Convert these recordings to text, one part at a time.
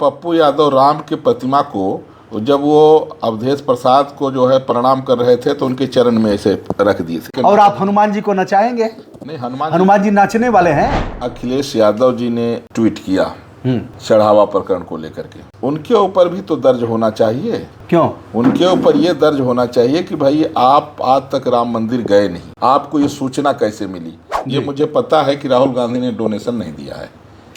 पप्पू यादव राम की प्रतिमा को जब वो अवधेश प्रसाद को जो है प्रणाम कर रहे थे तो उनके चरण में ऐसे रख दिए थे। और आप हनुमान जी को नचाएंगे? नहीं, हनुमान जी नाचने वाले हैं। अखिलेश यादव जी ने ट्वीट किया चढ़ावा प्रकरण को लेकर के, उनके ऊपर भी तो दर्ज होना चाहिए। क्यों? उनके ऊपर ये दर्ज होना चाहिए कि भाई आप आज तक राम मंदिर गए नहीं, आपको ये सूचना कैसे मिली? ये मुझे पता है कि राहुल गांधी ने डोनेशन नहीं दिया है।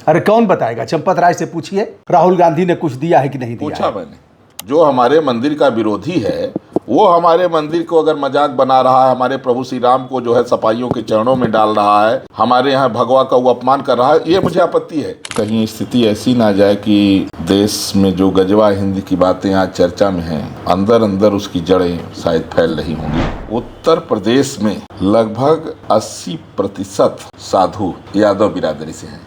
अरे कौन बताएगा? चंपत राय से पूछिए राहुल गांधी ने कुछ दिया है कि नहीं दिया। पूछा मैंने। जो हमारे मंदिर का विरोधी है वो हमारे मंदिर को अगर मजाक बना रहा है, हमारे प्रभु श्री राम को जो है सपाइयों के चरणों में डाल रहा है, हमारे यहाँ भगवा का वो अपमान कर रहा है, ये मुझे आपत्ति है। कहीं स्थिति ऐसी ना जाए कि देश में जो गजवा हिंद की बातें आज चर्चा में हैं, अंदर अंदर उसकी जड़ें शायद फैल रही होंगी। उत्तर प्रदेश में लगभग 80% साधु यादव बिरादरी से हैं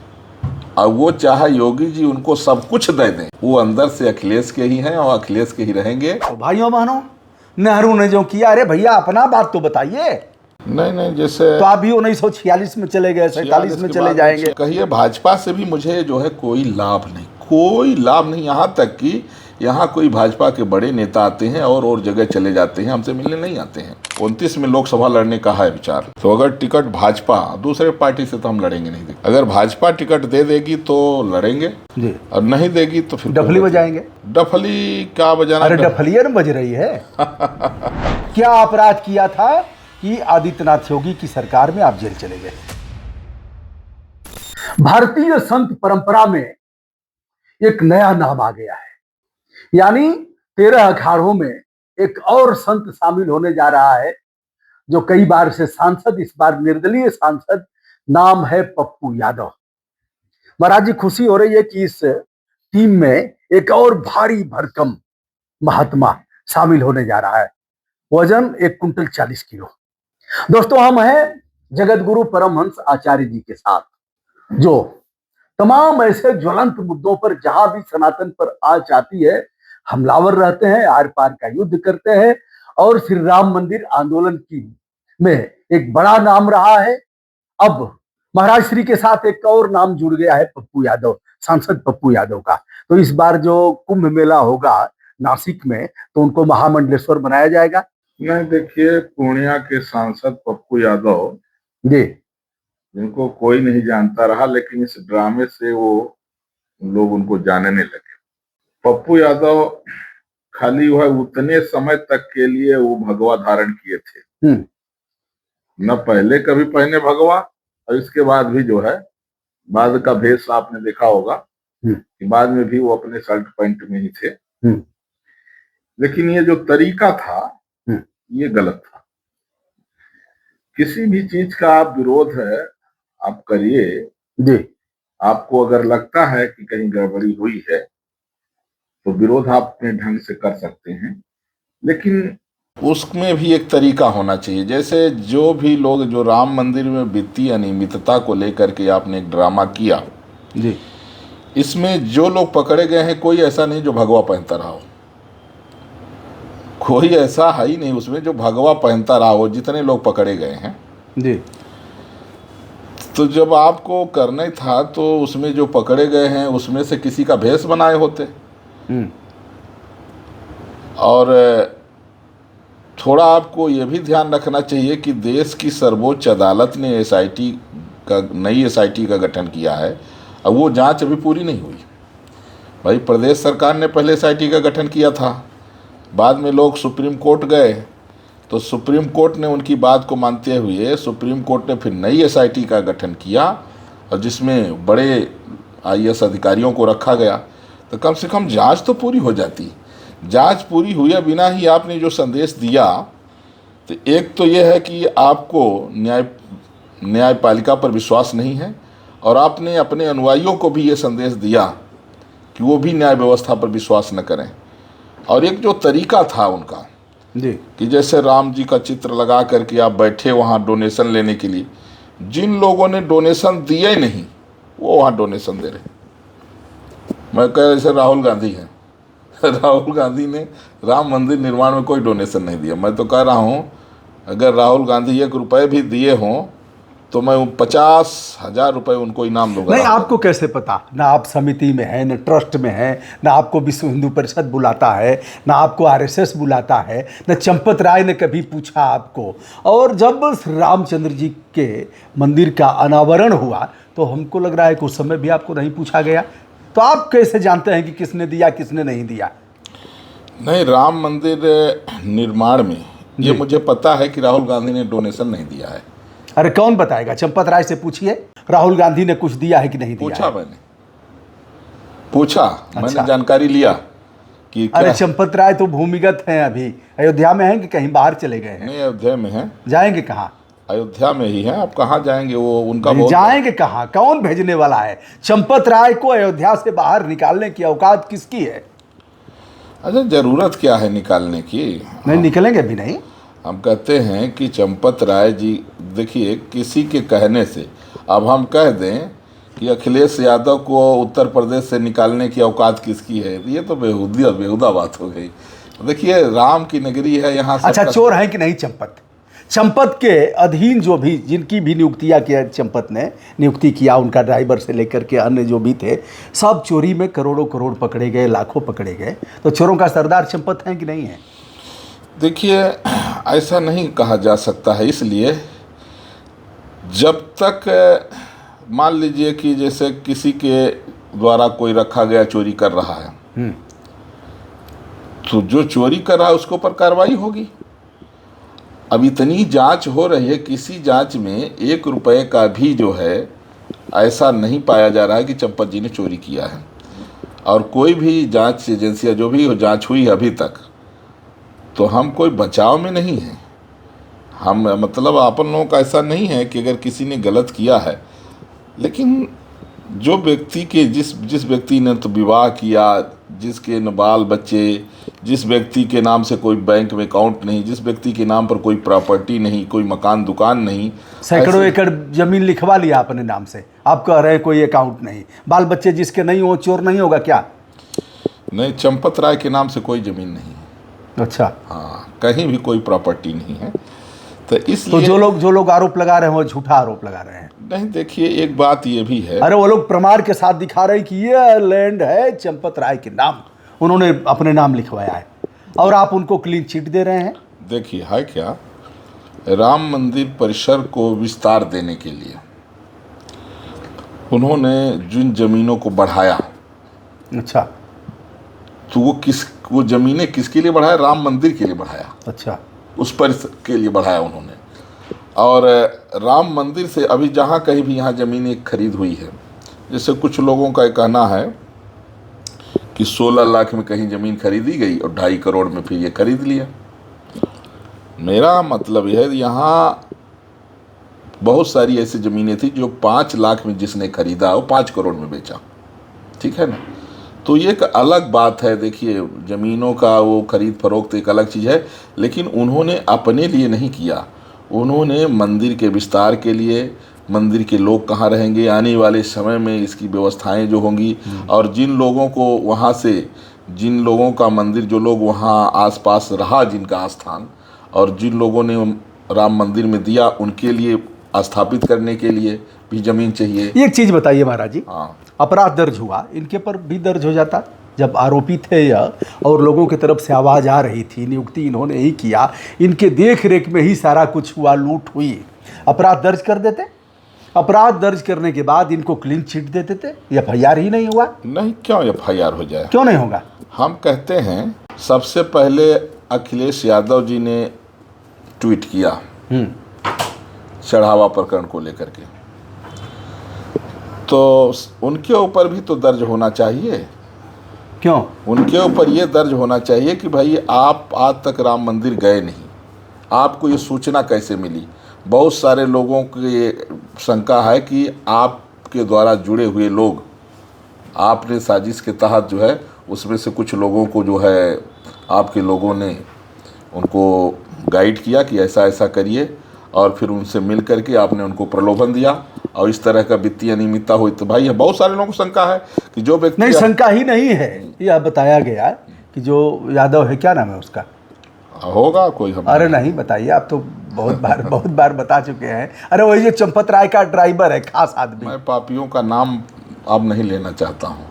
और वो चाहे योगी जी उनको सब कुछ दे दें, वो अंदर से अखिलेश के ही हैं और अखिलेश के ही रहेंगे। तो भाइयों बहनों, नेहरू ने जो किया, अरे भैया अपना बात तो बताइए। नहीं, जैसे तो आप भी 1946 में चले गए, 47 में चले जाएंगे। कहिए भाजपा से भी मुझे जो है कोई लाभ नहीं, यहाँ तक कि यहाँ कोई भाजपा के बड़े नेता आते हैं और जगह चले जाते हैं, हमसे मिलने नहीं आते हैं। 29 में लोकसभा लड़ने का है विचार, तो अगर टिकट भाजपा, दूसरे पार्टी से तो हम लड़ेंगे नहीं। अगर भाजपा टिकट दे देगी तो लड़ेंगे जी, और नहीं देगी तो फिर डफली बजाएंगे। डफली क्या बजाना? अरे डफलियर बज रही है। क्या अपराध किया था कि आदित्यनाथ योगी की सरकार में आप जेल चले गए? भारतीय संत परंपरा में एक नया नाम आ गया है, यानी 13 अखाड़ों में एक और संत शामिल होने जा रहा है जो कई बार से सांसद, इस बार निर्दलीय सांसद, नाम है पप्पू यादव। महाराज जी, खुशी हो रही है कि इस टीम में एक और भारी भरकम महात्मा शामिल होने जा रहा है। वजन 1 कुंटल 40 किलो। दोस्तों, हम हैं जगत गुरु परमहंस आचार्य जी के साथ, जो तमाम ऐसे ज्वलंत मुद्दों पर जहां भी सनातन पर आंच आती है हमलावर रहते हैं, आर पार का युद्ध करते हैं। और श्री राम मंदिर आंदोलन की में एक बड़ा नाम रहा है। अब महाराज श्री के साथ एक और नाम जुड़ गया है, पप्पू यादव, सांसद पप्पू यादव का। तो इस बार जो कुंभ मेला होगा नासिक में, तो उनको महामंडलेश्वर बनाया जाएगा। नहीं, देखिए, पूर्णिया के सांसद पप्पू यादव जी, जिनको कोई नहीं जानता रहा, लेकिन इस ड्रामे से वो लोग उनको जानने लगे। पप्पू यादव खाली वह उतने समय तक के लिए वो भगवा धारण किए थे, न पहले कभी पहने भगवा, और इसके बाद भी जो है बाद का भेष आपने देखा होगा कि बाद में भी वो अपने शर्ट पैंट में ही थे। लेकिन ये जो तरीका था ये गलत था। किसी भी चीज का आप विरोध है आप करिए जी। आपको अगर लगता है कि कहीं गड़बड़ी हुई है तो विरोध आप अपने ढंग से कर सकते हैं, लेकिन उसमें भी एक तरीका होना चाहिए। जैसे जो भी लोग जो राम मंदिर में वित्तीय अनियमितता को लेकर के आपने एक ड्रामा किया जी, इसमें जो लोग पकड़े गए हैं कोई ऐसा नहीं जो भगवा पहनता रहा हो, कोई ऐसा है ही नहीं उसमें जो भगवा पहनता रहा हो, जितने लोग पकड़े गए हैं जी। तो जब आपको करना था तो उसमें जो पकड़े गए हैं उसमें से किसी का भेष बनाए होते। और थोड़ा आपको ये भी ध्यान रखना चाहिए कि देश की सर्वोच्च अदालत ने नई एसआईटी का गठन किया है और वो जांच अभी पूरी नहीं हुई। भाई, प्रदेश सरकार ने पहले एसआईटी का गठन किया था, बाद में लोग सुप्रीम कोर्ट गए तो सुप्रीम कोर्ट ने उनकी बात को मानते हुए सुप्रीम कोर्ट ने फिर नई एसआईटी का गठन किया और जिसमें बड़े आईएएस अधिकारियों को रखा गया। तो कम से कम जांच तो पूरी हो जाती। जांच पूरी हुए बिना ही आपने जो संदेश दिया, तो एक तो यह है कि आपको न्यायपालिका पर विश्वास नहीं है और आपने अपने अनुयायियों को भी ये संदेश दिया कि वो भी न्याय व्यवस्था पर विश्वास न करें। और एक जो तरीका था उनका जी, कि जैसे राम जी का चित्र लगा करके आप बैठे वहाँ डोनेशन लेने के लिए, जिन लोगों ने डोनेशन दिए नहीं वो वहाँ डोनेशन दे रहे। मैं कह जैसे राहुल गांधी हैं, राहुल गांधी ने राम मंदिर निर्माण में कोई डोनेशन नहीं दिया। मैं तो कह रहा हूँ अगर राहुल गांधी 1 रुपये भी दिए हों तो मैं 50,000 रुपए उनको इनाम दूंगा। नहीं, आपको कैसे पता? ना आप समिति में है, न ट्रस्ट में है, ना आपको विश्व हिंदू परिषद बुलाता है, ना आपको आरएसएस बुलाता है, न चंपत राय ने कभी पूछा आपको। और जब रामचंद्र जी के मंदिर का अनावरण हुआ तो हमको लग रहा है कि उस समय भी आपको नहीं पूछा गया। तो आप कैसे जानते हैं कि किसने दिया किसने नहीं दिया? नहीं, राम मंदिर निर्माण में ये मुझे पता है कि राहुल गांधी ने डोनेशन नहीं दिया है। अरे कौन बताएगा? चंपत राय से पूछिए, राहुल गांधी ने कुछ दिया है कि नहीं दिया पूछा है? मैंने पूछा अच्छा। मैंने जानकारी लिया कि अरे क्या। चंपत राय तो भूमिगत हैं, अभी अयोध्या में हैं कि कहीं बाहर चले गए हैं? नहीं, अयोध्या में है। जाएंगे कहाँ? अयोध्या में ही है। आप कहाँ जाएंगे? वो उनका नहीं, बहुत जाएंगे कहाँ? कौन भेजने वाला है? चंपत राय को अयोध्या से बाहर निकालने की औकात किसकी है? अच्छा, जरूरत क्या है निकालने की? नहीं निकलेंगे भी नहीं। हम कहते हैं कि चंपत राय जी, देखिए, किसी के कहने से अब हम कह दें कि अखिलेश यादव को उत्तर प्रदेश से निकालने की औकात किसकी है, ये तो बेहुदा बात हो गई। देखिए, राम की नगरी है यहाँ। अच्छा, चोर है कि नहीं चंपत? चंपत के अधीन जो भी जिनकी भी नियुक्तियाँ किया, चंपत ने नियुक्ति किया, उनका ड्राइवर से लेकर के अन्य जो भी थे, सब चोरी में करोड़ों करोड़ पकड़े गए, लाखों पकड़े गए। तो चोरों का सरदार चंपत है कि नहीं है? देखिए, ऐसा नहीं कहा जा सकता है। इसलिए जब तक मान लीजिए कि जैसे किसी के द्वारा कोई रखा गया चोरी कर रहा है, तो जो चोरी कर रहा है उसके ऊपर कार्रवाई होगी। अब इतनी जांच हो रही है, किसी जांच में 1 रुपए का भी जो है ऐसा नहीं पाया जा रहा है कि चंपत जी ने चोरी किया है। और कोई भी जांच एजेंसियां जो भी जांच हुई है अभी तक, तो हम कोई बचाव में नहीं हैं। हम मतलब अपन लोगों का ऐसा नहीं है कि अगर किसी ने गलत किया है, लेकिन जो व्यक्ति के जिस व्यक्ति ने तो विवाह किया, जिसके न बाल बच्चे, जिस व्यक्ति के नाम से कोई बैंक में अकाउंट नहीं, जिस व्यक्ति के नाम पर कोई प्रॉपर्टी नहीं, कोई मकान दुकान नहीं, सैकड़ों एकड़ जमीन लिखवा लिया अपने नाम से, आप कह रहे हैं कोई अकाउंट नहीं, बाल बच्चे जिसके नहीं हो, चोर नहीं होगा क्या? नहीं, चंपत राय के नाम से कोई जमीन नहीं है। अच्छा, हाँ, कहीं भी कोई प्रॉपर्टी नहीं है। तो इसलिए तो जो लोग आरोप लगा रहे हैं वो झूठा आरोप लगा रहे हैं। नहीं, देखिए, एक बात ये भी है। अरे वो लोग प्रमाण के साथ दिखा रहे हैं कि ये लैंड है चंपत राय के नाम, उन्होंने अपने नाम लिखवाया है, और आप उनको क्लीन चिट दे रहे हैं। देखिए, है क्या, राम मंदिर परिसर को विस्तार देने के लिए उन्होंने जिन जमीनों को बढ़ाया, अच्छा तो वो जमीनें किसके लिए बढ़ाया? राम मंदिर के लिए बढ़ाया। अच्छा, उस परिसर के लिए बढ़ाया उन्होंने। और राम मंदिर से अभी जहाँ कहीं भी यहाँ ज़मीन खरीद हुई है, जैसे कुछ लोगों का कहना है कि 16 लाख में कहीं ज़मीन खरीदी गई और 2.5 करोड़ में फिर ये खरीद लिया। मेरा मतलब यह है, यहाँ बहुत सारी ऐसी ज़मीनें थी जो 5 लाख में जिसने खरीदा वो 5 करोड़ में बेचा। ठीक है ना? तो ये एक अलग बात है। देखिए, ज़मीनों का वो खरीद फरोख्त एक अलग चीज़ है, लेकिन उन्होंने अपने लिए नहीं किया। उन्होंने मंदिर के विस्तार के लिए, मंदिर के लोग कहाँ रहेंगे, आने वाले समय में इसकी व्यवस्थाएं जो होंगी, और जिन लोगों को वहाँ से, जिन लोगों का मंदिर, जो लोग वहाँ आसपास रहा जिनका स्थान, और जिन लोगों ने राम मंदिर में दिया, उनके लिए स्थापित करने के लिए भी ज़मीन चाहिए। एक चीज़ बताइए महाराज जी, हाँ, अपराध दर्ज हुआ, इनके पर भी दर्ज हो जाता जब आरोपी थे यह, और लोगों की तरफ से आवाज़ आ रही थी, नियुक्ति इन्होंने ही किया, इनके देख रेख में ही सारा कुछ हुआ, लूट हुई, अपराध दर्ज कर देते। अपराध दर्ज करने के बाद इनको क्लीन चिट दे देते, FIR ही नहीं हुआ। नहीं, क्यों FIR हो जाए? क्यों नहीं होगा? हम कहते हैं, सबसे पहले अखिलेश यादव जी ने ट्वीट किया चढ़ावा प्रकरण को लेकर के, तो उनके ऊपर भी तो दर्ज होना चाहिए। क्यों? उनके ऊपर ये दर्ज होना चाहिए कि भाई, आप आज तक राम मंदिर गए नहीं, आपको ये सूचना कैसे मिली? बहुत सारे लोगों की शंका है कि आपके द्वारा जुड़े हुए लोग, आपने साजिश के तहत जो है, उसमें से कुछ लोगों को जो है आपके लोगों ने उनको गाइड किया कि ऐसा ऐसा करिए, और फिर उनसे मिल करके आपने उनको प्रलोभन दिया, और इस तरह का वित्तीय अनियमितता हुई। तो भाई, बहुत सारे लोगों को शंका है कि जो व्यक्ति, नहीं, शंका ही नहीं है, यह बताया गया कि जो यादव है, क्या नाम है उसका? होगा कोई, हम अरे नहीं बताइए, आप तो बहुत बार बता चुके हैं। अरे वही जो चंपत राय का ड्राइवर है, खास आदमी। मैं पापियों का नाम अब नहीं लेना चाहता हूँ,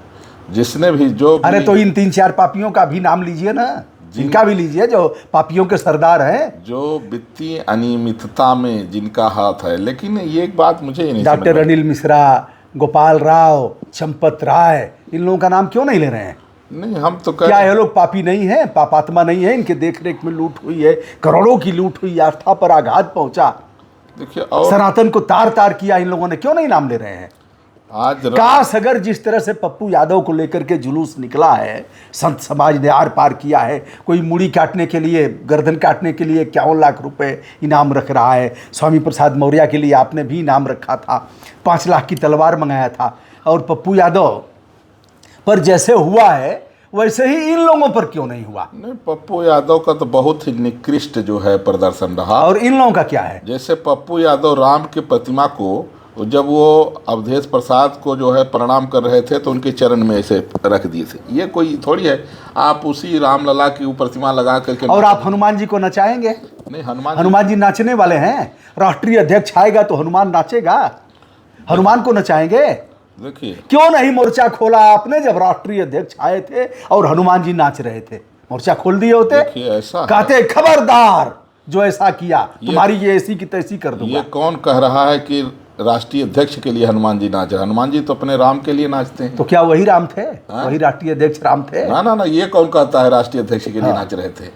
जिसने भी जो भी, अरे तो इन 3-4 पापियों का भी नाम लीजिए ना, जिनका भी लीजिए, जो पापियों के सरदार हैं, जो वित्तीय अनियमितता में जिनका हाथ है। लेकिन ये एक बात मुझे नहीं समझ डॉक्टर में, अनिल मिश्रा, गोपाल राव, चंपत राय, इन लोगों का नाम क्यों नहीं ले रहे हैं? नहीं हम तो क्या ये लोग पापी नहीं है, पापात्मा नहीं है? इनके देखरेख में लूट हुई है, करोड़ों की लूट हुई, आस्था पर आघात पहुंचा, देखिए, और सनातन को तार तार किया, इन लोगों ने क्यों नहीं नाम ले रहे हैं? आज काश अगर जिस तरह से पप्पू यादव को लेकर के जुलूस निकला है, संत समाज ने आर पार किया है, कोई मुड़ी काटने के लिए, गर्दन काटने के लिए 51 लाख रुपए इनाम रख रहा है, स्वामी प्रसाद मौर्य के लिए आपने भी इनाम रखा था, 5 लाख की तलवार मंगाया था, और पप्पू यादव पर जैसे हुआ है वैसे ही इन लोगों पर क्यों नहीं हुआ? नहीं, पप्पू यादव का तो बहुत ही निकृष्ट जो है प्रदर्शन रहा। और इन लोगों का क्या है? जैसे पप्पू यादव राम की प्रतिमा को, जब वो अवधेश प्रसाद को जो है प्रणाम कर रहे थे तो उनके चरण में ऐसे रख दिए थे। ये कोई थोड़ी है आप उसी रामलला की प्रतिमा लगा करके, और आप हनुमान जी को नचाएंगे? नहीं, हनुमान जी नाचने वाले हैं। राष्ट्रीय अध्यक्ष आएगा तो हनुमान नाचेगा, हनुमान को नचाएंगे? देखिए, क्यों नहीं मोर्चा खोला आपने जब राष्ट्रीय अध्यक्ष आए थे और हनुमान जी नाच रहे थे? मोर्चा खोल दिए होते। देखिए ऐसा कहते खबरदार जो ऐसा किया तुम्हारी ये ऐसी की तैसी कर दूंगा। ये कौन कह रहा है कि राष्ट्रीय अध्यक्ष के लिए हनुमान जी नाच रहे? हनुमान जी तो अपने राम के लिए नाचते हैं। तो क्या वही राम थे? वही राष्ट्रीय अध्यक्ष राम थे? ना ना ना, ये कौन कहता है राष्ट्रीय अध्यक्ष के लिए नाच रहे थे?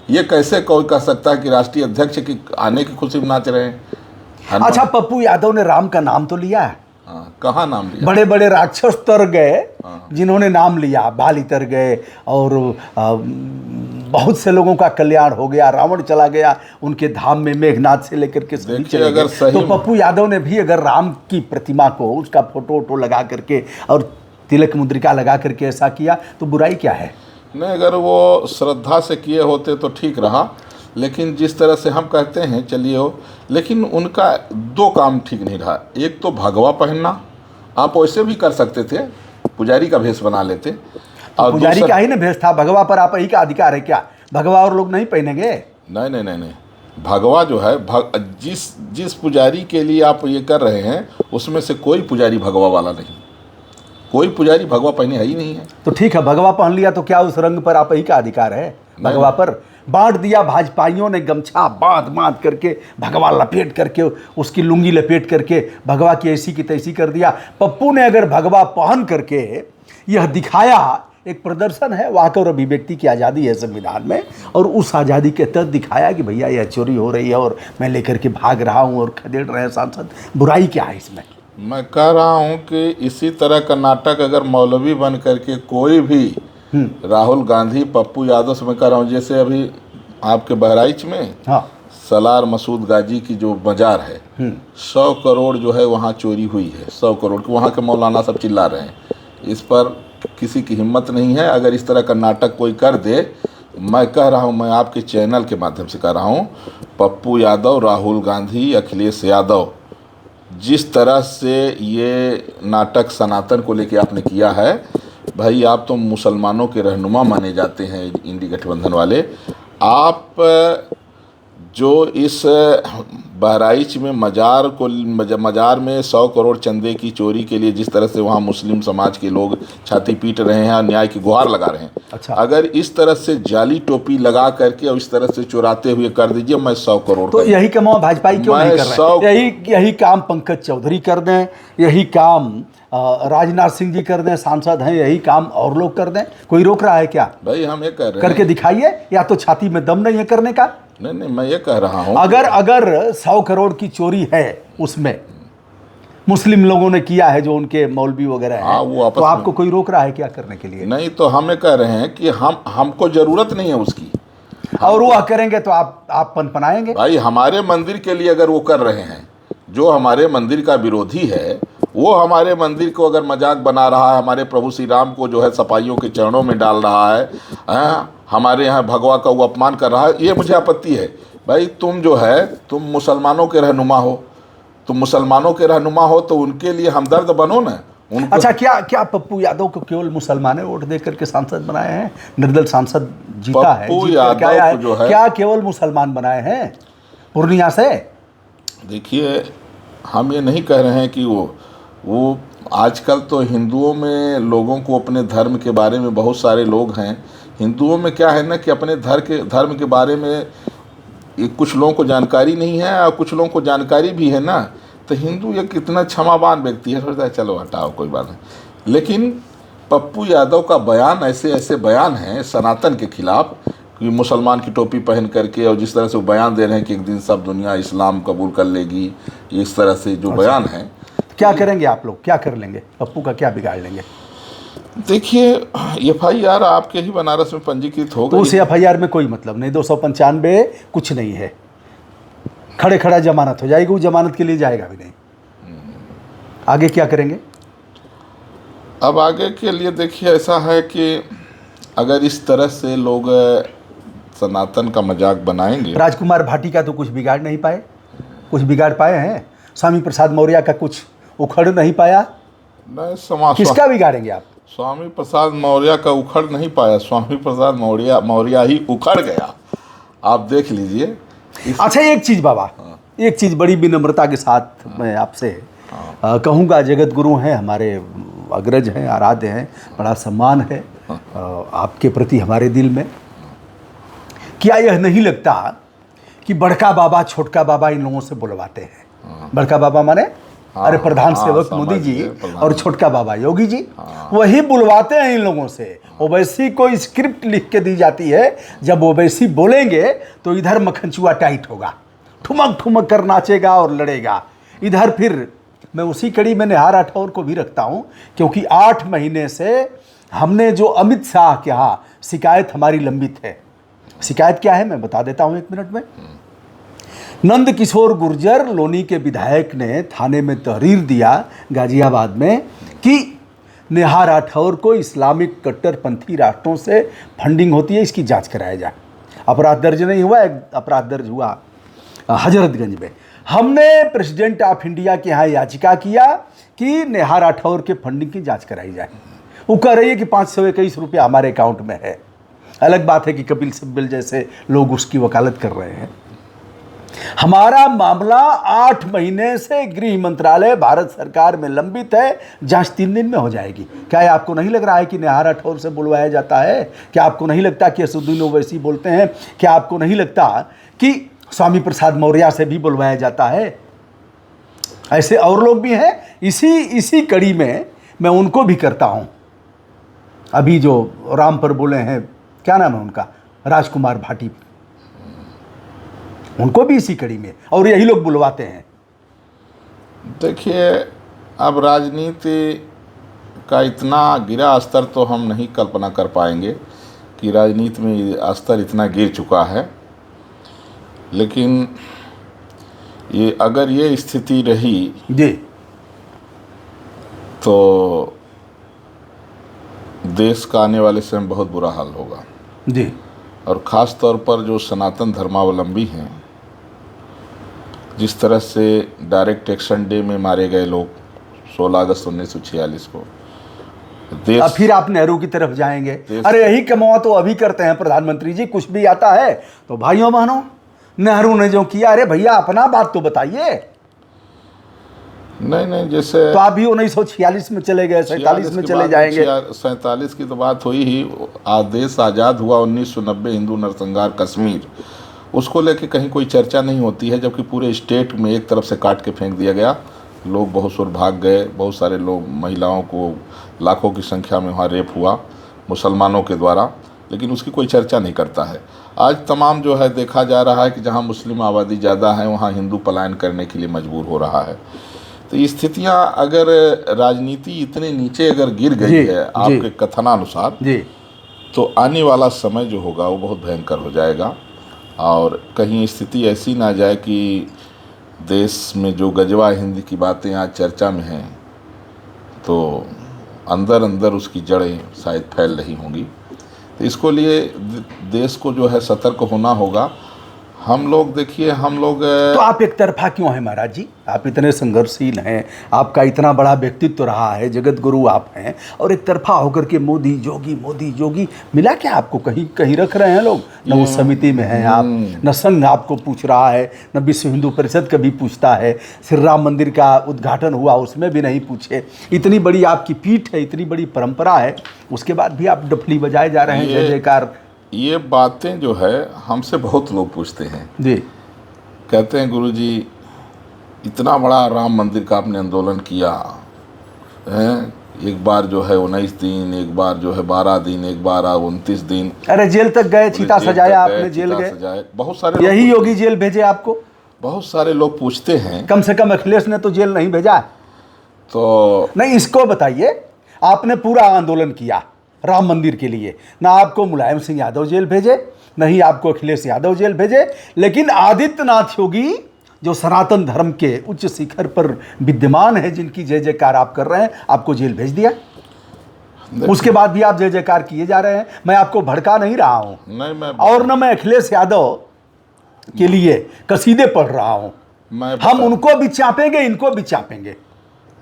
ये कैसे कोई कह सकता है कि राष्ट्रीय अध्यक्ष की आने की खुशी में नाच रहे हैं? अच्छा, पप्पू यादव ने राम का नाम तो लिया है। कहाँ नाम लिया? बड़े बड़े राक्षस तर गए जिन्होंने नाम लिया, बाली तर गए, और बहुत से लोगों का कल्याण हो गया, रावण चला गया उनके धाम में, मेघनाथ से लेकर के सभी चले गए। तो पप्पू यादव ने भी अगर राम की प्रतिमा को, उसका फोटो वोटो लगा करके और तिलक मुद्रिका लगा करके ऐसा किया तो बुराई क्या है? नहीं, अगर वो श्रद्धा से किए होते तो ठीक रहा, लेकिन जिस तरह से हम कहते हैं चलिए हो, लेकिन उनका 2 काम ठीक नहीं रहा। एक तो भगवा पहनना, आप वैसे भी कर सकते थे, पुजारी का भेष बना लेते। और पुजारी का ही ना भेष था, भगवा पर आप ही का अधिकार है क्या? भगवा और लोग नहीं पहनेंगे? नहीं नहीं नहीं नहीं, भगवा जो है जिस पुजारी के लिए आप ये कर रहे हैं उसमें से कोई पुजारी भगवा वाला नहीं, कोई पुजारी भगवा पहने है ही नहीं है। तो ठीक है, भगवा पहन लिया तो क्या उस रंग पर आप ही का अधिकार है? भगवा पर बांट दिया, भाजपाइयों ने गमछा बांध करके, भगवा लपेट करके, उसकी लुंगी लपेट करके भगवा की ऐसी की तैसी कर दिया। पप्पू ने अगर भगवा पहन करके यह दिखाया, एक प्रदर्शन है, वाक और अभिव्यक्ति की आज़ादी है संविधान में, और उस आज़ादी के तहत दिखाया कि भैया यह चोरी हो रही है और मैं लेकर के भाग रहा हूँ और खदेड़ रहे हैं सांसद, बुराई क्या है इसमें? मैं कह रहा हूँ कि इसी तरह का नाटक अगर मौलवी बन करके कोई भी, राहुल गांधी, पप्पू यादव से मैं कह रहा हूँ, जैसे अभी आपके बहराइच में सलार मसूद गाजी की जो बाजार है, 100 करोड़ जो है वहाँ चोरी हुई है, 100 करोड़ की। वहाँ के मौलाना सब चिल्ला रहे हैं, इस पर किसी की हिम्मत नहीं है। अगर इस तरह का नाटक कोई कर दे, मैं कह रहा हूँ, मैं आपके चैनल के माध्यम से कह रहा हूँ, पप्पू यादव, राहुल गांधी, अखिलेश यादव, जिस तरह से ये नाटक सनातन को लेके आपने किया है, भाई आप तो मुसलमानों के रहनुमा माने जाते हैं इंडी गठबंधन वाले। आप जो इस बहराइच में मजार में 100 करोड़ चंदे की चोरी के लिए जिस तरह से वहाँ मुस्लिम समाज के लोग छाती पीट रहे हैं और न्याय की गुहार लगा रहे हैं, अच्छा, अगर इस तरह से जाली टोपी लगा करके और इस तरह से चुराते हुए कर दीजिए, मैं 100 करोड़ तो यही काम भाजपा क्यों नहीं कर रहे हैं? यही काम पंकज चौधरी कर दें, यही काम राजनाथ सिंह जी कर दें, सांसद हैं, यही काम और लोग कर दें, कोई रोक रहा है क्या? भाई हम ये कह रहे हैं, करके दिखाइए, या तो छाती में दम नहीं है करने का। नहीं, मैं ये कह रहा हूँ, अगर 100 करोड़ की चोरी है, उसमें मुस्लिम लोगों ने किया है जो उनके मौलवी वगैरह हैं, वो तो आपको कोई रोक रहा है क्या करने के लिए? नहीं, तो हम ये कह रहे हैं कि हमको जरूरत नहीं है उसकी, और वो करेंगे तो आप पनपनाएंगे। भाई हमारे मंदिर के लिए अगर वो कर रहे हैं, जो हमारे मंदिर का विरोधी है, वो हमारे मंदिर को अगर मजाक बना रहा है, हमारे प्रभु श्री राम को जो है सपाइयों के चरणों में डाल रहा है, हमारे यहाँ भगवा का वो अपमान कर रहा है, ये मुझे आपत्ति है। भाई तुम जो है, तुम मुसलमानों के रहनुमा हो, तो उनके लिए हमदर्द बनो ना। अच्छा, क्या पप्पू यादव को केवल मुसलमान वोट दे करके सांसद बनाए हैं? निर्दल सांसद जीता है, पप्पू यादव जो है, क्या केवल मुसलमान बनाए हैं? पूर्णिया से? देखिए, हम ये नहीं कह रहे हैं कि वो आजकल तो हिंदुओं में लोगों को अपने धर्म के बारे में, बहुत सारे लोग हैं हिंदुओं में, क्या है ना कि अपने धर्म के बारे में कुछ लोगों को जानकारी नहीं है और कुछ लोगों को जानकारी भी है ना। तो हिंदू एक कितना क्षमावान व्यक्ति है, सोचता है चलो हटाओ कोई बात नहीं। लेकिन पप्पू यादव का बयान, ऐसे ऐसे बयान हैं सनातन के खिलाफ कि मुसलमान की टोपी पहन करके, और जिस तरह से वो बयान दे रहे हैं कि एक दिन सब दुनिया इस्लाम कबूल कर लेगी, इस तरह से जो बयान है। क्या करेंगे आप लोग, क्या कर लेंगे? पप्पू का क्या बिगाड़ लेंगे? देखिए, FIR आपके ही बनारस में पंजीकृत हो तो गई। उस FIR में कोई मतलब नहीं, 295 कुछ नहीं है, खड़े खड़ा जमानत हो जाएगी, वो जमानत के लिए जाएगा भी नहीं। आगे क्या करेंगे? अब आगे के लिए देखिए, ऐसा है कि अगर इस तरह से लोग सनातन का मजाक बनाएंगे। राजकुमार भाटी का तो कुछ बिगाड़ नहीं पाए, कुछ बिगाड़ पाए हैं? स्वामी प्रसाद मौर्य का कुछ उखड़ नहीं पाया? नहीं, किसका बिगाड़ेंगे आप? स्वामी प्रसाद मौर्य का उखड़ नहीं पाया, स्वामी प्रसाद मौर्य ही उखड़ गया, आप देख लीजिए। अच्छा, एक चीज़ बाबा, एक चीज़ बड़ी विनम्रता के साथ मैं आपसे कहूँगा, जगत गुरु हैं हमारे, अग्रज हैं, आराध्य हैं, बड़ा सम्मान है आपके प्रति हमारे दिल में। क्या यह नहीं लगता कि बड़का बाबा छोटका बाबा इन लोगों से बुलवाते हैं? बड़का बाबा माने अरे प्रधान सेवक मोदी जी, और छोटका बाबा योगी जी, वही बुलवाते हैं इन लोगों से। ओवैसी को स्क्रिप्ट लिख के दी जाती है, जब ओवैसी बोलेंगे तो इधर मक्खनचुआ टाइट होगा, ठुमक ठुमक कर नाचेगा और लड़ेगा। इधर फिर मैं उसी कड़ी में नेहा राठौर को भी रखता हूँ, क्योंकि 8 महीने से हमने जो अमित शाह के यहाँ शिकायत हमारी लंबित है। शिकायत क्या है मैं बता देता हूँ 1 मिनट में। नंद किशोर गुर्जर लोनी के विधायक ने थाने में तहरीर दिया गाजियाबाद में कि नेहा राठौर को इस्लामिक कट्टरपंथी राष्ट्रों से फंडिंग होती है, इसकी जांच कराया जाए। अपराध दर्ज नहीं हुआ, एक अपराध दर्ज हुआ हजरतगंज में। हमने प्रेसिडेंट ऑफ इंडिया के यहाँ याचिका किया कि नेहा राठौर के फंडिंग की जांच कराई जाए। वो कह रही है कि 521 रुपया हमारे अकाउंट में है। अलग बात है कि कपिल सिब्बल जैसे लोग उसकी वकालत कर रहे हैं। हमारा मामला 8 महीने से गृह मंत्रालय भारत सरकार में लंबित है, जांच 3 दिन में हो जाएगी। क्या आपको नहीं लग रहा है कि नेहा राठौर से बुलवाया जाता है? क्या आपको नहीं लगता कि असदुद्दीन ओवैसी बोलते हैं? क्या आपको नहीं लगता कि स्वामी प्रसाद मौर्य से भी बुलवाया जाता है? ऐसे और लोग भी हैं। इसी कड़ी में मैं उनको भी करता हूं। अभी जो राम पर बोले हैं, क्या नाम है उनका, राजकुमार भाटी, उनको भी इसी कड़ी में, और यही लोग बुलवाते हैं। देखिए, अब राजनीति का इतना गिरा स्तर तो हम नहीं कल्पना कर पाएंगे कि राजनीति में स्तर इतना गिर चुका है। लेकिन ये अगर ये स्थिति रही जी तो देश का आने वाले समय में बहुत बुरा हाल होगा जी। और ख़ास तौर पर जो सनातन धर्मावलंबी हैं, जिस तरह से डायरेक्ट एक्शन डे में मारे गए लोग 16 अगस्त 1946 को, देश अब फिर आप नेहरू की तरफ जाएंगे। अरे यही कमावा तो अभी करते हैं प्रधानमंत्री जी, कुछ भी आता है तो भाइयों बहनों नेहरू ने जो किया, अरे भैया अपना बात तो बताइए। नहीं, जैसे तो आप भी 1946 में चले गए, 47 में चले जाएंगे। 47 की तो बात हुई ही। देश आज़ाद हुआ 1990, हिंदू नरसंहार कश्मीर, उसको लेके कहीं कोई चर्चा नहीं होती है, जबकि पूरे स्टेट में एक तरफ से काट के फेंक दिया गया। लोग बहुत सुर भाग गए, बहुत सारे लोग, महिलाओं को लाखों की संख्या में वहाँ रेप हुआ मुसलमानों के द्वारा, लेकिन उसकी कोई चर्चा नहीं करता है। आज तमाम जो है देखा जा रहा है कि जहाँ मुस्लिम आबादी ज़्यादा है वहाँ हिंदू पलायन करने के लिए मजबूर हो रहा है। तो ये स्थितियाँ, अगर राजनीति इतने नीचे अगर गिर गई है आपके कथनानुसार, तो आने वाला समय जो होगा वो बहुत भयंकर हो जाएगा। और कहीं स्थिति ऐसी ना जाए कि देश में जो गजवा हिंदी की बातें आज चर्चा में हैं, तो अंदर अंदर उसकी जड़ें शायद फैल रही होंगी। तो इसको लिए देश को जो है सतर्क होना होगा। हम लोग देखिए, हम लोग तो आप एक तरफा क्यों हैं महाराज जी? आप इतने संघर्षशील हैं, आपका इतना बड़ा व्यक्तित्व रहा है, जगत गुरु आप हैं, और एक तरफा होकर के मोदी जोगी मिला क्या आपको? कहीं कहीं रख रहे हैं लोग? न उस समिति में हैं आप, न संघ आपको पूछ रहा है, न विश्व हिंदू परिषद कभी पूछता है। श्री राम मंदिर का उद्घाटन हुआ, उसमें भी नहीं पूछे। इतनी बड़ी आपकी पीठ है, इतनी बड़ी परंपरा है, उसके बाद भी आप डफली बजाए जा रहे हैं, जय जयकार। ये बातें जो है हमसे बहुत लोग पूछते हैं जी। कहते हैं गुरुजी, इतना बड़ा राम मंदिर का आपने आंदोलन किया है, एक बार जो है 19 दिन, एक बार जो है 12 दिन, एक बार 29 दिन। अरे जेल तक गए, चीता सजाया आपने, जेल गए, बहुत सारे यही योगी जेल भेजे आपको? बहुत सारे लोग पूछते हैं। कम से कम अखिलेश ने तो जेल नहीं भेजा। तो नहीं, इसको बताइए, आपने पूरा आंदोलन किया राम मंदिर के लिए, ना आपको मुलायम सिंह यादव जेल भेजे, नहीं आपको अखिलेश यादव जेल भेजे, लेकिन आदित्यनाथ योगी जो सनातन धर्म के उच्च शिखर पर विद्यमान है, जिनकी जय जयकार आप कर रहे हैं, आपको जेल भेज दिया। उसके बाद भी आप जय जयकार किए जा रहे हैं। मैं आपको भड़का नहीं रहा हूं, नहीं, और न मैं अखिलेश यादव के लिए कसीदे पढ़ रहा हूं। हम उनको भी चापेंगे, इनको भी चापेंगे।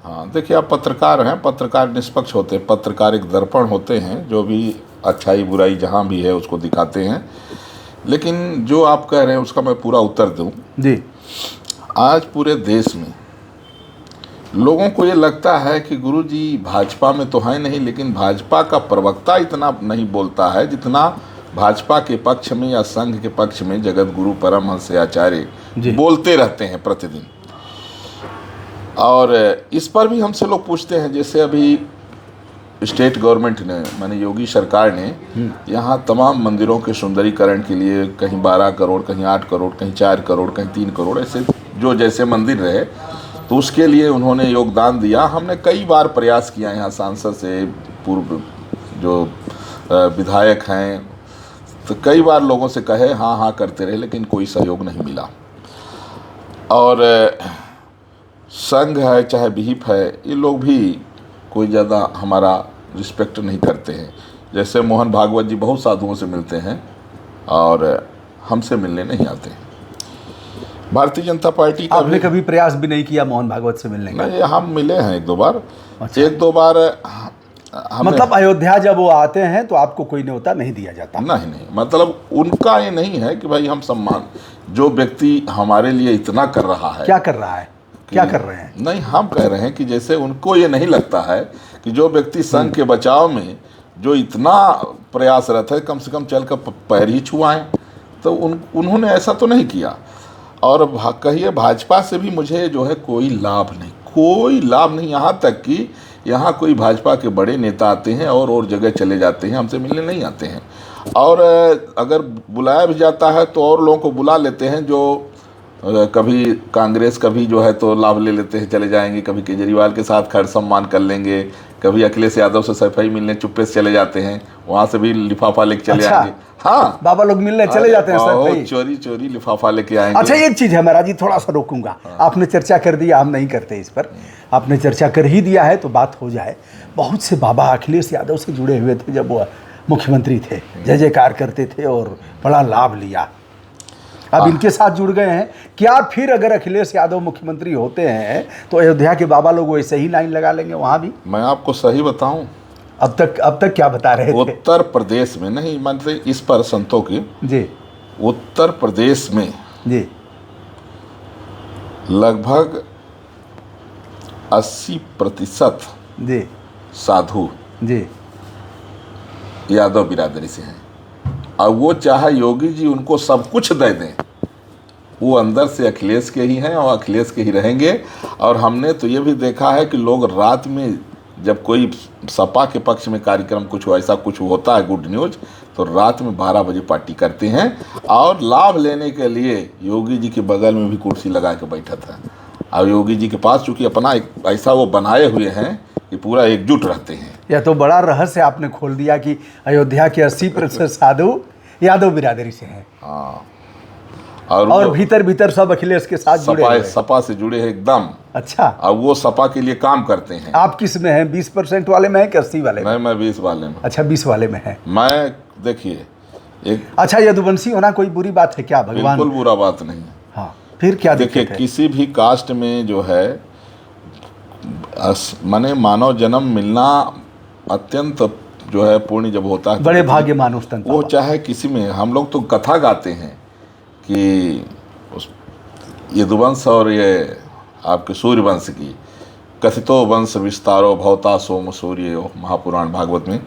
हाँ, देखिए, आप पत्रकार हैं, पत्रकार निष्पक्ष होते हैं, पत्रकार एक दर्पण होते हैं, जो भी अच्छाई बुराई जहाँ भी है उसको दिखाते हैं। लेकिन जो आप कह रहे हैं उसका मैं पूरा उत्तर दूं जी। आज पूरे देश में लोगों को ये लगता है कि गुरुजी भाजपा में तो है नहीं, लेकिन भाजपा का प्रवक्ता इतना नहीं बोलता है जितना भाजपा के पक्ष में या संघ के पक्ष में जगत गुरु परमहंस आचार्य बोलते रहते हैं प्रतिदिन। और इस पर भी हमसे लोग पूछते हैं, जैसे अभी स्टेट गवर्नमेंट ने, माने योगी सरकार ने यहाँ तमाम मंदिरों के सुंदरीकरण के लिए कहीं 12 करोड़, कहीं 8 करोड़, कहीं 4 करोड़, कहीं 3 करोड़, ऐसे जो जैसे मंदिर रहे तो उसके लिए उन्होंने योगदान दिया। हमने कई बार प्रयास किया यहाँ सांसद से, पूर्व जो विधायक हैं, तो कई बार लोगों से कहे, हाँ हाँ करते रहे, लेकिन कोई सहयोग नहीं मिला। और संघ है चाहे विहिप है, ये लोग भी कोई ज़्यादा हमारा रिस्पेक्ट नहीं करते हैं। जैसे मोहन भागवत जी बहुत साधुओं से मिलते हैं और हमसे मिलने नहीं आते। भारतीय जनता पार्टी का आपने कभी प्रयास भी नहीं किया मोहन भागवत से मिलने का? नहीं, हम मिले हैं एक दो बार। अच्छा। एक दो बार मतलब अयोध्या जब वो आते हैं तो आपको कोई न्योता नहीं दिया जाता? नहीं, मतलब उनका ये नहीं है कि भाई हम सम्मान, जो व्यक्ति हमारे लिए इतना कर रहा है। क्या कर रहा है? क्या कर रहे हैं? नहीं, हम कह रहे हैं कि जैसे उनको ये नहीं लगता है कि जो व्यक्ति संघ के बचाव में जो इतना प्रयासरत है, कम से कम चल कर पैर ही छुआएं, तो उन्होंने ऐसा तो नहीं किया। और कहिए भाजपा से भी मुझे जो है कोई लाभ नहीं, यहाँ तक कि यहाँ कोई भाजपा के बड़े नेता आते हैं और जगह चले जाते हैं, हमसे मिलने नहीं आते हैं। और अगर बुलाया भी जाता है तो और लोगों को बुला लेते हैं, जो कभी कांग्रेस, कभी जो है तो लाभ ले लेते हैं, चले जाएंगे, कभी केजरीवाल के साथ खैर सम्मान कर लेंगे, कभी अखिलेश यादव से सफाई मिलने चुप्पे से चले जाते हैं, वहाँ से भी लिफाफा लेके चले आएंगे। हाँ, बाबा लोग मिलने चले जाते हैं सर, चोरी लिफाफा लेके आएंगे। अच्छा, एक चीज है महाराज जी, थोड़ा सा रोकूंगा। आपने चर्चा कर दिया, हम नहीं करते इस पर, आपने चर्चा कर ही दिया है तो बात हो जाए। बहुत से बाबा अखिलेश यादव से जुड़े हुए थे जब वो मुख्यमंत्री थे, जय जयकार करते थे और बड़ा लाभ लिया। अब इनके साथ जुड़ गए हैं क्या? फिर अगर अखिलेश यादव मुख्यमंत्री होते हैं तो अयोध्या के बाबा लोग वैसे ही लाइन लगा लेंगे वहां भी? मैं आपको सही बताऊं, अब तक क्या बता रहे थे? उत्तर प्रदेश में नहीं, मतलब इस पर संतों की जी, उत्तर प्रदेश में जी लगभग 80% जी साधु जी यादव बिरादरी से हैं। और वो चाहे योगी जी उनको सब कुछ दे दें, वो अंदर से अखिलेश के ही हैं और अखिलेश के ही रहेंगे। और हमने तो ये भी देखा है कि लोग रात में जब कोई सपा के पक्ष में कार्यक्रम कुछ ऐसा कुछ होता है, गुड न्यूज, तो रात में 12 बजे पार्टी करते हैं और लाभ लेने के लिए योगी जी के बगल में भी कुर्सी लगा के बैठा था। और योगी जी के पास चूंकि अपना एक ऐसा वो बनाए हुए हैं कि पूरा एकजुट रहते हैं। यह तो बड़ा रहस्य आपने खोल दिया कि अयोध्या के 80% साधु यादव बिरादरी से हैं। हाँ, और भीतर सब अखिलेश के साथ जुड़े हुए हैं। सपा से जुड़े हैं एकदम। अच्छा, और वो सपा के लिए काम करते हैं। आप किस में हैं? 20% वाले में हैं कि 80 वाले में? मैं 20 वाले में। अच्छा, 20 वाले में है। मैं देखिए, एक अच्छा, यदुवंशी होना कोई बुरी बात है क्या? भगवान बिल्कुल बुरा बात नहीं है। हाँ, फिर क्या देखिए, दिक्कत है? किसी भी कास्ट में जो है माने मानव जन्म मिलना अत्यंत जो है पुण्य जब होता है तो बड़े भाग्य मानुष तन वो पावा। चाहे किसी में। हम लोग तो कथा गाते हैं कि उस यदुवंश और ये आपके सूर्यवंश की, कथितो वंश विस्तारो भवता सोम सूर्य, महापुराण भागवत में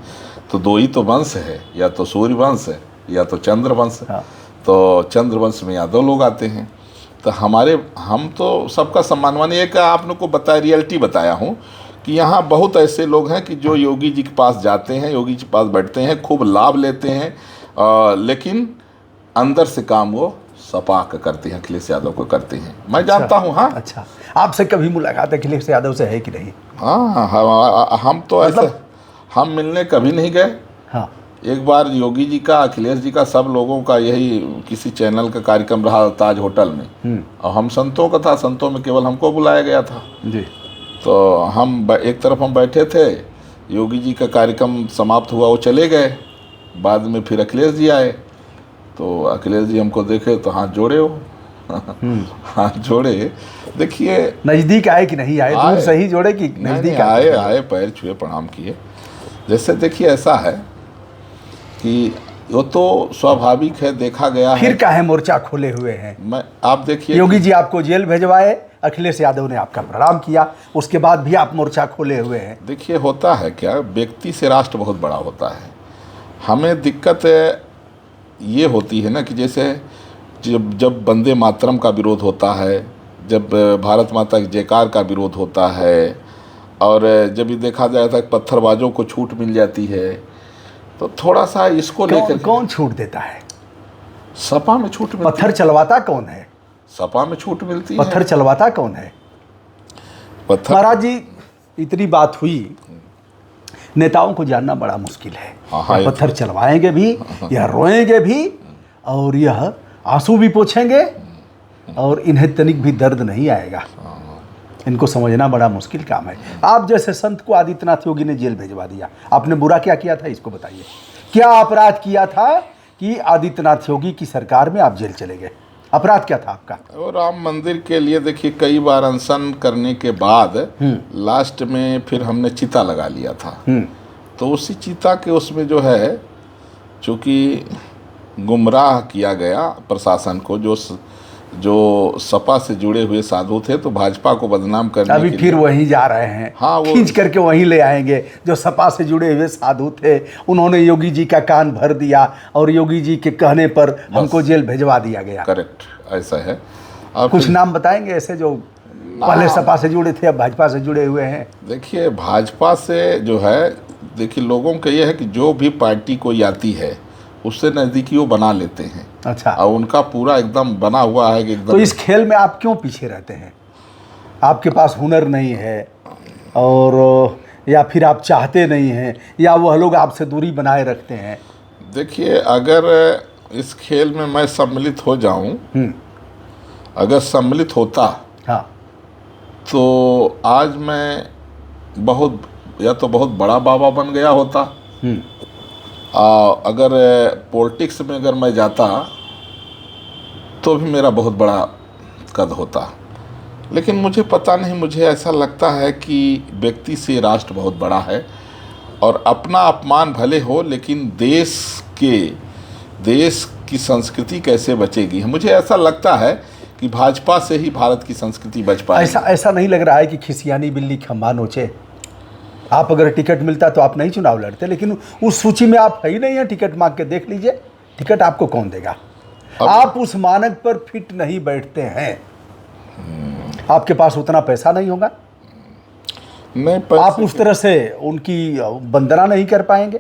तो दो ही तो वंश है, या तो सूर्य वंश है या तो चंद्र वंश। हाँ। तो चंद्र वंश में यादव लोग आते हैं। तो हम तो सबका सम्मान मानिए। एक आपने को बताया, रियलिटी बताया हूँ कि यहाँ बहुत ऐसे लोग हैं कि जो योगी जी के पास जाते हैं, योगी जी के पास बैठते हैं, खूब लाभ लेते हैं, लेकिन अंदर से काम वो सपा का करते हैं, अखिलेश यादव को करते हैं। मैं जानता हूँ। हाँ, अच्छा, आपसे कभी मुलाकात अखिलेश यादव से है कि नहीं? हाँ, हम तो ऐसे हम मिलने कभी नहीं गए। हाँ। एक बार योगी जी का, अखिलेश जी का, सब लोगों का यही किसी चैनल का कार्यक्रम रहा ताज होटल में, और हम संतों का था, संतों में केवल हमको बुलाया गया था जी। तो हम एक तरफ हम बैठे थे, योगी जी का कार्यक्रम समाप्त हुआ, वो चले गए। बाद में फिर अखिलेश जी आए तो अखिलेश जी हमको देखे तो हाथ जोड़े हो हाथ जोड़े। देखिए, नजदीक आए कि नहीं आए? दूर से ही जोड़े कि नजदीक आए, पैर छुए, प्रणाम किए। जैसे देखिए, ऐसा है कि वो तो स्वाभाविक है, देखा गया है। फिर काहे मोर्चा खोले हुए हैं? आप देखिए, योगी जी आपको जेल भेजवाए, अखिलेश यादव ने आपका प्रणाम किया, उसके बाद भी आप मोर्चा खोले हुए हैं। देखिए होता है क्या, व्यक्ति से राष्ट्र बहुत बड़ा होता है। हमें दिक्कत ये होती है ना कि जैसे जब वंदे मातरम का विरोध होता है, जब भारत माता की जयकार का विरोध होता है, और जब ये देखा जाता है कि पत्थरबाजों को छूट मिल जाती है, तो थोड़ा सा इसको लेकर कौन छूट देता है? सपा में छूट मिलती पत्थर चलवाता कौन है? सपा में छूट मिलती है। पत्थर चलवाता कौन है? पत्थर। महाराज जी, इतनी बात हुई, नेताओं को जानना बड़ा मुश्किल है। हाँ, पत्थर चलवाएंगे भी, यह रोएंगे भी, और यह आंसू भी पोंछेंगे, और इन्हें तनिक भी दर्द नहीं आएगा। इनको समझना बड़ा मुश्किल काम है। आप जैसे संत को आदित्यनाथ योगी ने जेल भेजवा दिया, आपने बुरा क्या किया था? इसको बताइए, क्या अपराध किया था कि आदित्यनाथ योगी की सरकार में आप जेल चले गए? अपराध क्या था आपका? और राम मंदिर के लिए देखिए, कई बार अनशन करने के बाद लास्ट में फिर हमने चिता लगा लिया था। तो उसी चिता के उसमें जो है, चूँकि गुमराह किया गया प्रशासन को, जो सपा से जुड़े हुए साधु थे, तो भाजपा को बदनाम करने अभी फिर वहीं जा रहे हैं। हाँ, वो खींच करके वहीं ले आएंगे। जो सपा से जुड़े हुए साधु थे, उन्होंने योगी जी का कान भर दिया, और योगी जी के कहने पर हमको जेल भेजवा दिया गया। करेक्ट, ऐसा है। कुछ नाम बताएंगे ऐसे जो पहले सपा से जुड़े थे, अब भाजपा से जुड़े हुए हैं? देखिए, भाजपा से जो है, देखिए लोगों का ये है कि जो भी पार्टी कोई आती है उससे नज़दीकी वो बना लेते हैं। अच्छा, और उनका पूरा एकदम बना हुआ है कि एकदम। तो इस खेल में आप क्यों पीछे रहते हैं? आपके पास हुनर नहीं है, और या फिर आप चाहते नहीं हैं, या वह लोग आपसे दूरी बनाए रखते हैं? देखिए, अगर इस खेल में मैं सम्मिलित हो जाऊं, अगर सम्मिलित होता, हाँ, तो आज मैं बहुत बड़ा बाबा बन गया होता। अगर पॉलिटिक्स में अगर मैं जाता तो भी मेरा बहुत बड़ा कद होता। लेकिन मुझे पता नहीं, मुझे ऐसा लगता है कि व्यक्ति से राष्ट्र बहुत बड़ा है, और अपना अपमान भले हो, लेकिन देश की संस्कृति कैसे बचेगी। मुझे ऐसा लगता है कि भाजपा से ही भारत की संस्कृति बच पाएगी। ऐसा नहीं लग रहा है कि खिसियानी बिल्ली खंबा नोचे? आप अगर टिकट मिलता तो आप नहीं चुनाव लड़ते, लेकिन उस सूची में आप है ही नहीं है। टिकट मांग के देख लीजिए, टिकट आपको कौन देगा? आप उस मानक पर फिट नहीं बैठते हैं। आपके पास उतना पैसा नहीं होगा, आप उस तरह से उनकी वंदना नहीं कर पाएंगे।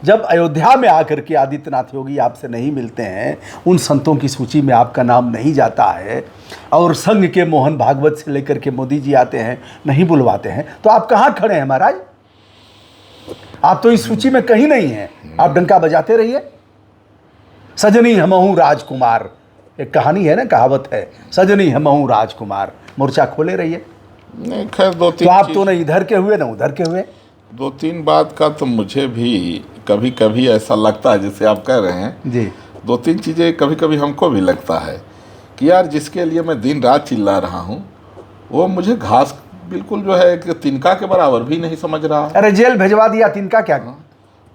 जब अयोध्या में आकर के आदित्यनाथ योगी आपसे नहीं मिलते हैं, उन संतों की सूची में आपका नाम नहीं जाता है, और संघ के मोहन भागवत से लेकर के मोदी जी आते हैं, नहीं बुलवाते हैं, तो आप कहाँ खड़े हैं महाराज? आप तो इस सूची में कहीं नहीं हैं। आप डंका बजाते रहिए। सजनी हमहू राजकुमार, एक कहानी है ना, कहावत है, सजनी हमहू राजकुमार। मोर्चा खोले रहिए। नहीं, खैर, दो तीन तो आप तो न इधर के हुए न उधर के हुए। दो तीन बात का तो मुझे भी कभी कभी ऐसा लगता है, जैसे आप कह रहे हैं जी। दो तीन चीज़ें कभी कभी हमको भी लगता है कि यार जिसके लिए मैं दिन रात चिल्ला रहा हूँ वो मुझे घास बिल्कुल जो है कि तिनका के बराबर भी नहीं समझ रहा है। अरे जेल भिजवा दिया, तिनका क्या।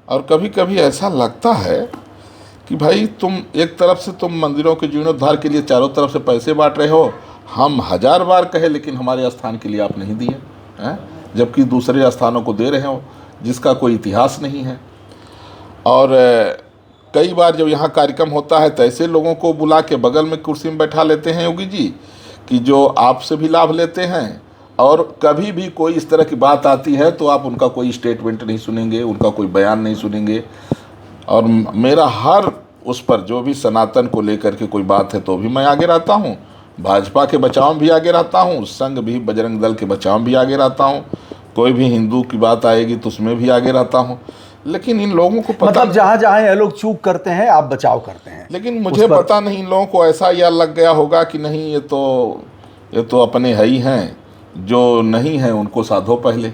और कभी कभी ऐसा लगता है कि भाई तुम एक तरफ से तुम मंदिरों के जीर्णोद्धार के लिए चारों तरफ से पैसे बांट रहे हो, हम 1000 बार कहे लेकिन हमारे स्थान के लिए आप नहीं दिए हैं, जबकि दूसरे स्थानों को दे रहे हो जिसका कोई इतिहास नहीं है। और कई बार जब यहाँ कार्यक्रम होता है तो ऐसे लोगों को बुला के बगल में कुर्सी में बैठा लेते हैं योगी जी कि जो आपसे भी लाभ लेते हैं, और कभी भी कोई इस तरह की बात आती है तो आप उनका कोई स्टेटमेंट नहीं सुनेंगे, उनका कोई बयान नहीं सुनेंगे। और मेरा हर उस पर जो भी सनातन को लेकर के कोई बात है तो भी मैं आगे रहता हूँ, भाजपा के बचाव में भी आगे रहता हूँ, संघ भी बजरंग दल के बचाव में भी आगे रहता हूँ, कोई भी हिंदू की बात आएगी तो उसमें भी आगे रहता हूँ। लेकिन इन लोगों को पता मतलब जहाँ जहाँ ये लोग चूक करते हैं आप बचाव करते हैं। लेकिन मुझे पता नहीं इन लोगों को ऐसा याद लग गया होगा कि नहीं ये तो अपने है ही हैं, जो नहीं है उनको साधो पहले।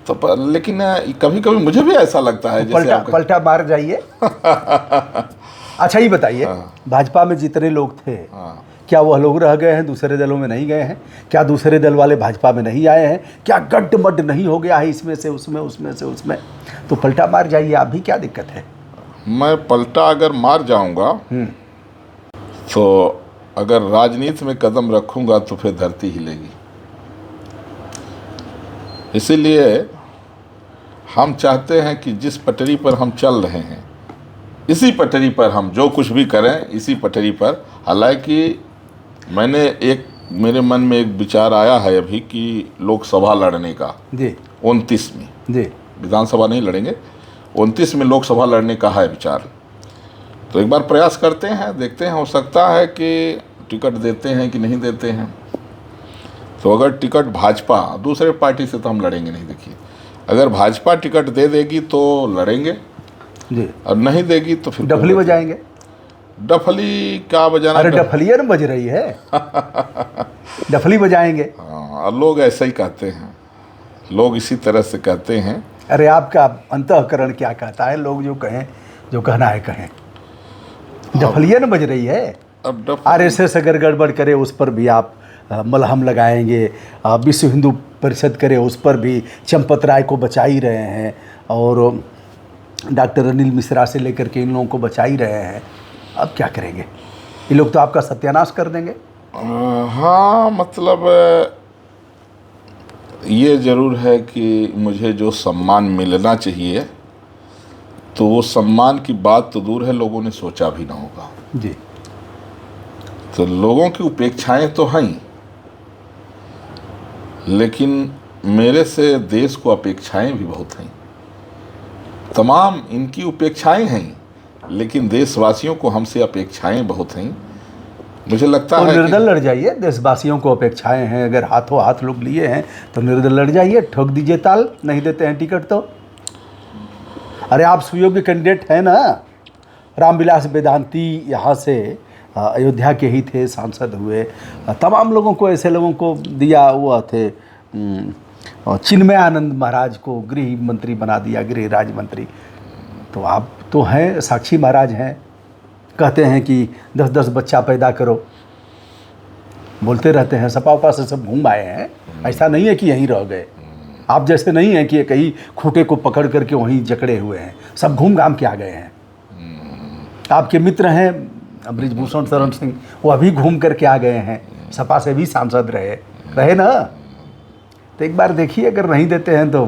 तो लेकिन कभी कभी मुझे भी ऐसा लगता है जैसे पलटा मार जाइए। अच्छा ये बताइए, भाजपा में जितने लोग थे क्या वह लोग रह गए हैं, दूसरे दलों में नहीं गए हैं? क्या दूसरे दल वाले भाजपा में नहीं आए हैं? क्या गड्ढ नहीं हो गया है इसमें से उसमें, उसमें से उसमें? तो पलटा मार जाइए आप भी, क्या दिक्कत है? मैं पलटा अगर मार जाऊंगा तो अगर राजनीति में कदम रखूंगा तो फिर धरती हिलेगी। इसीलिए हम चाहते हैं कि जिस पटरी पर हम चल रहे हैं इसी पटरी पर हम जो कुछ भी करें, इसी पटरी पर। हालांकि मेरे मन में एक विचार आया है अभी कि लोकसभा लड़ने का जी 29 में जी, विधानसभा नहीं लड़ेंगे, 29 में लोकसभा लड़ने का है विचार। तो एक बार प्रयास करते हैं, देखते हैं, हो सकता है कि टिकट देते हैं कि नहीं देते हैं। तो अगर टिकट भाजपा, दूसरे पार्टी से तो हम लड़ेंगे नहीं। देखिए अगर भाजपा टिकट दे देगी तो लड़ेंगे जी, और नहीं देगी तो फिर डफली बजाएंगे। डफली क्या बजाना? अरे डफलिया न बज रही है। डफली बजाएंगे। हाँ, लोग ऐसा ही कहते हैं, लोग इसी तरह से कहते हैं। अरे आपका अंतःकरण क्या कहता है? लोग जो कहें, जो कहना है कहें। डफलिया न बज रही है। अब RSS अगर गड़बड़ करे उस पर भी आप मलहम लगाएंगे, विश्व हिंदू परिषद करे उस पर भी चंपत राय को बचा ही रहे हैं, और डॉक्टर अनिल मिश्रा से लेकर के इन लोगों को बचा ही रहे हैं। अब क्या करेंगे? ये लोग तो आपका सत्यानाश कर देंगे। हाँ, मतलब ये ज़रूर है कि मुझे जो सम्मान मिलना चाहिए तो वो सम्मान की बात तो दूर है, लोगों ने सोचा भी ना होगा जी। तो लोगों की उपेक्षाएं तो हैं, लेकिन मेरे से देश को अपेक्षाएं भी बहुत हैं। तमाम इनकी उपेक्षाएं हैं, लेकिन देशवासियों को हमसे अपेक्षाएं बहुत हैं। मुझे लगता है निर्दल लड़ जाइए, देशवासियों को अपेक्षाएं हैं। अगर हाथों हाथ लोग लिए हैं तो निर्दल लड़ जाइए, ठोक दीजिए ताल। नहीं देते हैं टिकट तो अरे आप सुयोग्य कैंडिडेट हैं ना। रामविलास वेदांती यहाँ से अयोध्या के ही थे, सांसद हुए। तमाम लोगों को, ऐसे लोगों को दिया हुआ थे। चिन्मय आनंद महाराज को गृह मंत्री बना दिया, गृह राज्य मंत्री। तो आप तो हैं, साक्षी महाराज हैं, कहते हैं कि 10-10 बच्चा पैदा करो, बोलते रहते हैं। सपा उपा से सब घूम आए हैं, ऐसा नहीं है कि यहीं रह गए। आप जैसे नहीं हैं कि कहीं खूंटे को पकड़ करके वहीं जकड़े हुए हैं, सब घूम घाम के आ गए हैं। आपके मित्र हैं बृजभूषण शरण सिंह, वो अभी घूम करके आ गए हैं, सपा से भी सांसद रहे ना। तो एक बार देखिए, अगर नहीं देते हैं तो